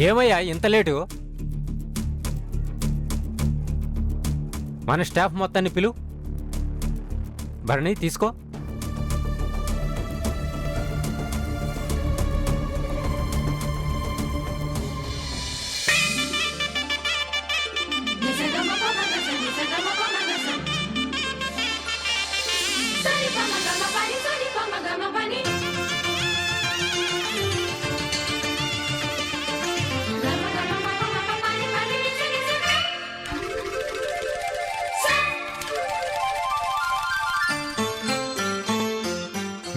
ఏమయ్యా ఇంత లేటు? మన స్టాఫ్ మొత్తాన్ని పిలు. భరణి తీసుకో.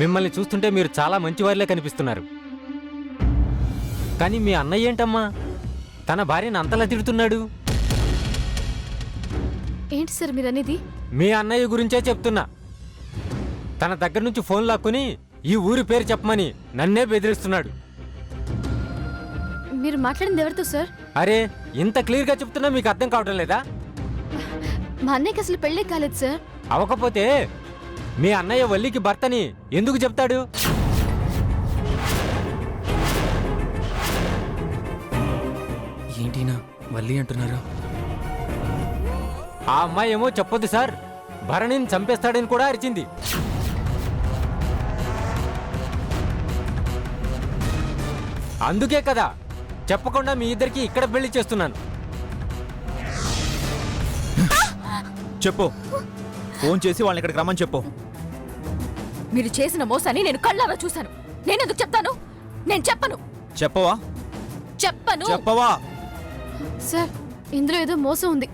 మిమ్మల్ని చూస్తుంటే మీరు చాలా మంచివారిలే కనిపిస్తున్నారు. కానీ మీ అన్నయ్య ఏంటమ్మా తన భార్యను అంతలా తిడుతున్నాడు? ఏంటి సార్ మీరు అనేది? మీ అన్నయ్య గురించే చెప్తున్నా. తన దగ్గర నుంచి ఫోన్ లాక్కుని ఈ ఊరి పేరు చెప్పమని నన్నే బెదిరిస్తున్నాడు. మీరు మాట్లాడింది ఎవరితో సార్? అరే, ఇంత క్లియర్గా చెప్తున్నా మీకు అర్థం కావటం లేదా? మా అన్నయ్యకి అసలు పెళ్ళే కాలేదు సార్. అవకపోతే మీ అన్నయ్య వల్లికి భర్తని ఎందుకు చెప్తాడు? ఏంటినా వల్లి అంటున్నారు? ఆ అమ్మాయి ఏమో చెప్పొద్దు సార్, భరణిని చంపేస్తాడని కూడా అరిచింది. అందుకే కదా చెప్పకుండా మీ ఇద్దరికి ఇక్కడ పెళ్లి చేస్తున్నాను. చెప్పు, ఫోన్ చేసి వాళ్ళని ఇక్కడికి రమ్మని చెప్పు. మీరు చేసిన మోసాన్ని నేను కళ్ళారా చూశాను. నేనెందుకు చెప్తాను? నేను చెప్పను. చెప్పవా? చెప్పను. చెప్పవా? సార్, ఇందులో ఏదో మోసం ఉంది.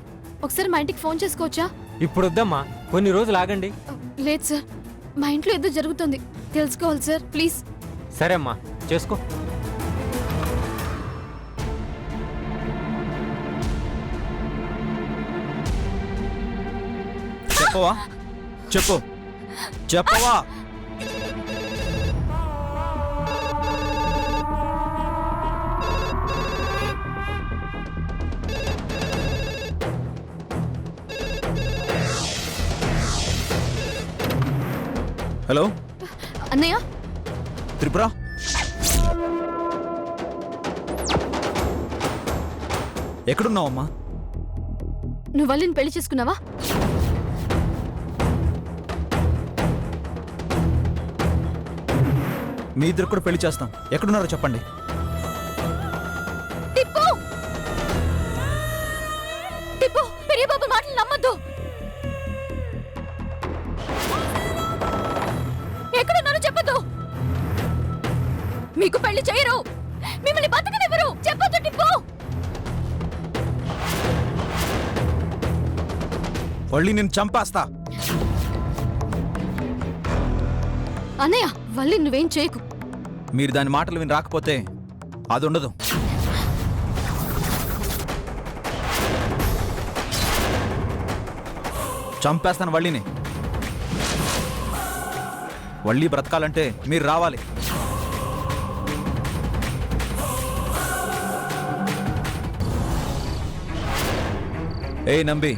ఒకసారి మా ఇంటికి ఫోన్ చేసుకోవచ్చా? ఇప్పుడు వద్దమ్మా, కొన్ని రోజులు ఆగండి. లేదు సార్, మా ఇంట్లో ఏదో జరుగుతుంది. తెలుసుకోవాలి సార్, ప్లీజ్. సరే అమ్మా, చేసుకో. చెప్పవా? చెప్పు, చెప్పవా? హలో అన్నయ్య. త్రిపుర, ఎక్కడున్నావమ్మా? నువ్వు వల్లిని పెళ్లి చేసుకున్నావా? మీ ఇద్దరు కూడా పెళ్లి చేస్తాం. ఎక్కడున్నారో చెప్పండి. టిప్పు, టిప్పు, పెరియ బాబు మాటలు నమ్మద్దు. ఎక్కడున్నారో చెప్పొద్దు. మీకు పెళ్లి చేయరు, మిమ్మల్ని బతకనివ్వరు. చెప్పొద్దు టిప్పు. వల్లి నేను చంపేస్తా. అన్నయ్య, వల్లి నువ్వేం చేయకు. మీరు దాని మాటలు విని రాకపోతే అది ఉండదు. చంపేస్తాను వల్లిని. వల్లి బ్రతకాలంటే మీరు రావాలి. ఏయ్ నంబి,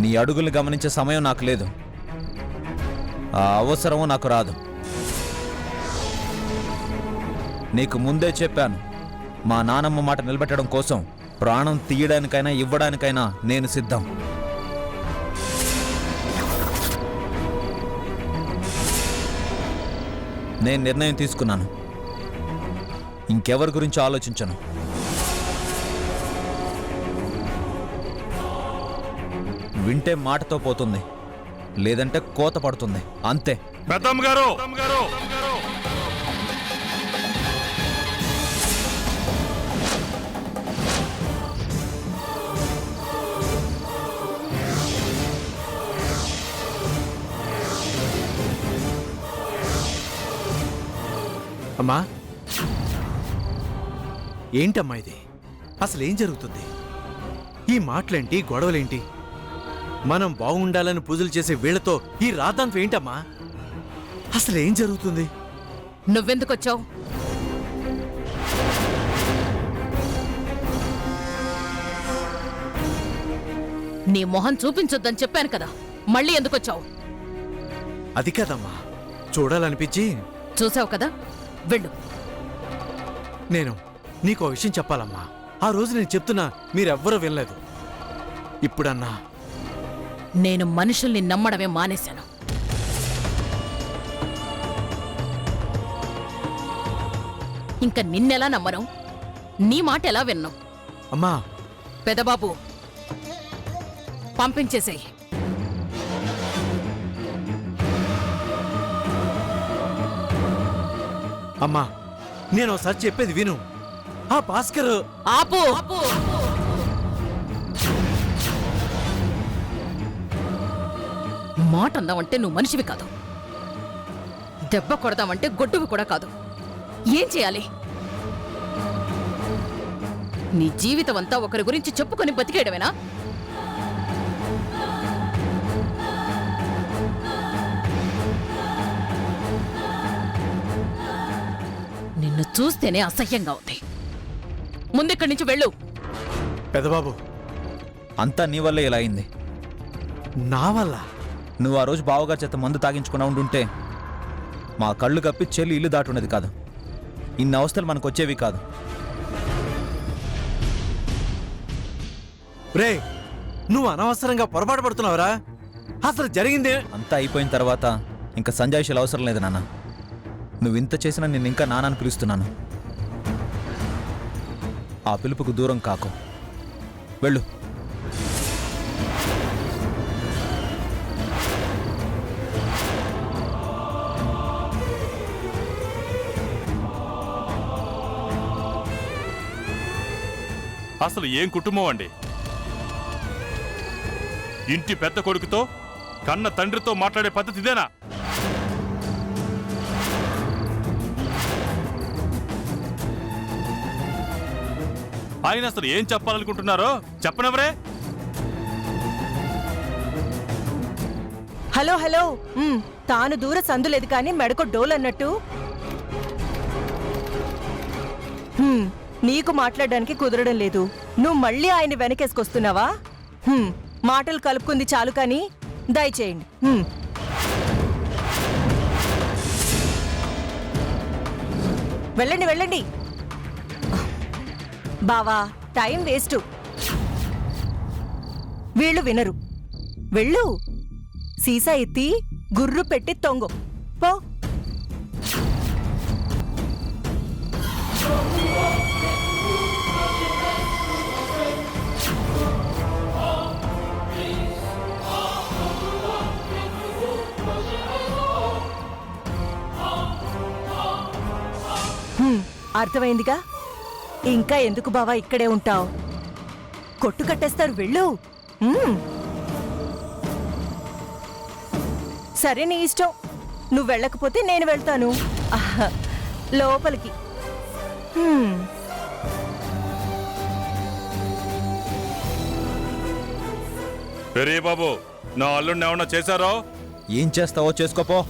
నీ అడుగుల్ని గమనించే సమయం నాకు లేదు. ఆ అవసరము నాకు రాదు. నీకు ముందే చెప్పాను, మా నానమ్మ మాట నిలబెట్టడం కోసం ప్రాణం తీయడానికైనా ఇవ్వడానికైనా నేను సిద్ధం. నేను నిర్ణయం తీసుకున్నాను. ఇంకెవరి గురించి ఆలోచించను. వింటే మాటతో పోతుంది, లేదంటే కోత పడుతుంది, అంతే. పెద్దమ్మ గారు, అమ్మా, ఏంటమ్మా ఇది? అసలు ఏం జరుగుతుంది? ఈ మాటలేంటి, గొడవలేంటి? మనం బాగుండాలని పూజలు చేసే వీళ్లతో ఈ రాద్దాంతో ఏంటమ్మా? అసలు ఏం జరుగుతుంది? నువ్వెందుకొచ్చావు? నీ మొహం చూపించొద్దని చెప్పాను కదా, మళ్ళీ ఎందుకొచ్చావు? అది కదమ్మా, చూడాలనిపించి. చూసావు కదా, వెళ్ళు. నేను నీకో విషయం చెప్పాలమ్మా. ఆ రోజు నేను చెప్తున్నా మీరెవ్వరూ వినలేదు. ఇప్పుడన్నా నేను మనుషుల్ని నమ్మడమే మానేశాను. ఇంకా నిన్నెలా నమ్మను? నీ మాట ఎలా విన్ను? అమ్మా, పెదబాబు, పంపించేసేయ్. అమ్మా, నేను ఒకసారి చెప్పేది విను. ఆ భాస్కర్ ఆపు. మాట అన్నావంటే నువ్వు మనిషివి కాదు. దెబ్బ కొడదామంటే గొడ్డువి కూడా కాదు. ఏం చేయాలి? నీ జీవితం అంతా ఒకరి గురించి చెప్పుకొని బతికేయడమేనా? నిన్ను చూస్తేనే అసహ్యంగా ఉంది. ముందిక్కడి నుంచి వెళ్ళు. పెదబాబు, అంతా నీ వల్లే ఇలా అయింది. నా వల్ల? నువ్వు ఆ రోజు బావగారి చేత మందు తాగించుకున్నా ఉండుంటే మా కళ్ళు కప్పి చెల్లి ఇల్లు దాటున్నది కాదు. ఇన్ని అవస్థలు మనకు వచ్చేవి కాదు. రే, నువ్వు అనవసరంగా పొరపాటు పడుతున్నావురా. అసలు జరిగిందే. అంతా అయిపోయిన తర్వాత ఇంకా సంజాయిషులు అవసరం లేదు నాన్న. నువ్వు ఇంత చేసినా నేను ఇంకా నాన్నని పిలుస్తున్నాను. ఆ పిలుపుకు దూరం కాకు. వెళ్ళు. అసలు ఏం కుటుంబం అండి? ఇంటి పెద్ద కొడుకుతో కన్న తండ్రితో మాట్లాడే పద్ధతి ఇదేనా? ఆయన అసలు ఏం చెప్పాలనుకుంటున్నారో చెప్పనవరే. హలో హలో తాను దూర సందులేదు కానీ మెడకు డోల్ అన్నట్టు నీకు మాట్లాడడానికి కుదరడం లేదు. నువ్వు మళ్ళీ ఆయన వెనకేసుకొస్తున్నావా? మాటలు కలుపుకుంది చాలు కానీ దయచేయండి. వెళ్ళండి వెళ్ళండి. బావా, టైం వేస్ట్. వీళ్ళు వినరు. వెళ్ళు. సీసా ఎత్తి గుర్రు పెట్టి తొంగు పో. అర్థమైందిగా. ఇంకా ఎందుకు బావా ఇక్కడే ఉంటావు? కొట్టు కట్టేస్తారు. వెళ్ళు. సరే, నీ ఇష్టం. నువ్వు వెళ్ళకపోతే నేను వెళ్తాను లోపలికి. పెరే బాబు, నా అల్లుడిని ఏమన్నా చేశారో? ఏం చేస్తావో చేసుకోపో.